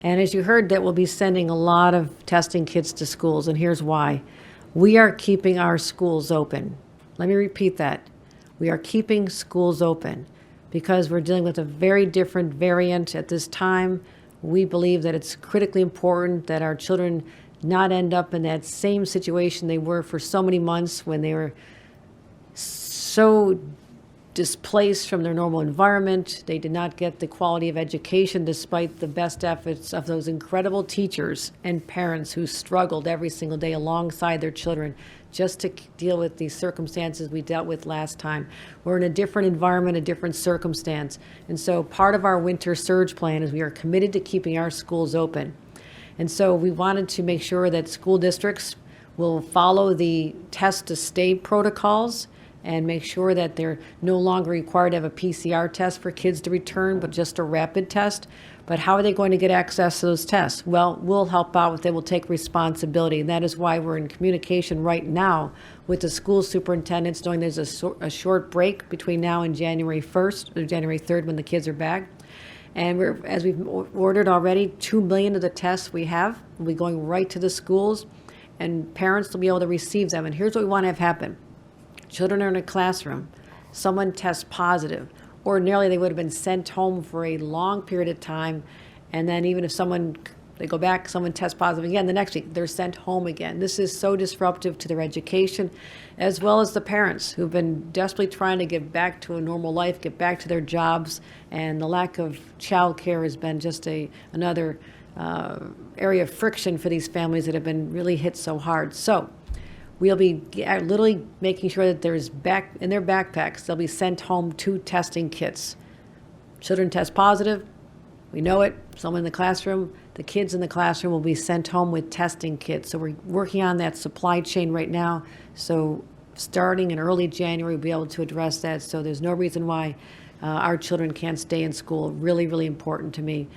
And as you heard, that we'll be sending a lot of testing kits to schools, and here's why. We are keeping our schools open. Let me repeat that. We are keeping schools open because we're dealing with a very different variant at this time. We believe that it's critically important that our children not end up in that same situation they were for so many months when they were so displaced from their normal environment. They did not get the quality of education despite the best efforts of those incredible teachers and parents who struggled every single day alongside their children just to deal with these circumstances we dealt with last time. We're in a different environment, a different circumstance. And so part of our winter surge plan is we are committed to keeping our schools open. And so we wanted to make sure that school districts will follow the test to stay protocols and make sure that they're no longer required to have a PCR test for kids to return, but just a rapid test. But how are they going to get access to those tests? Well, we'll help out with it. We'll take responsibility. And that is why we're in communication right now with the school superintendents, knowing there's a short break between now and January 1st or January 3rd when the kids are back. And as we've ordered already, 2 million of the tests we have will be going right to the schools, and parents will be able to receive them. And here's what we want to have happen. Children are in a classroom, someone tests positive. Ordinarily, they would have been sent home for a long period of time, and then even if they go back, someone tests positive again, the next week they're sent home again. This is so disruptive to their education, as well as the parents who've been desperately trying to get back to a normal life, get back to their jobs, and the lack of childcare has been just another area of friction for these families that have been really hit so hard. So we'll be literally making sure that there's in their backpacks, they'll be sent home 2 testing kits. Children test positive, we know it, someone in the classroom, the kids in the classroom will be sent home with testing kits. So we're working on that supply chain right now. So starting in early January, we'll be able to address that. So there's no reason why our children can't stay in school. Really, really important to me.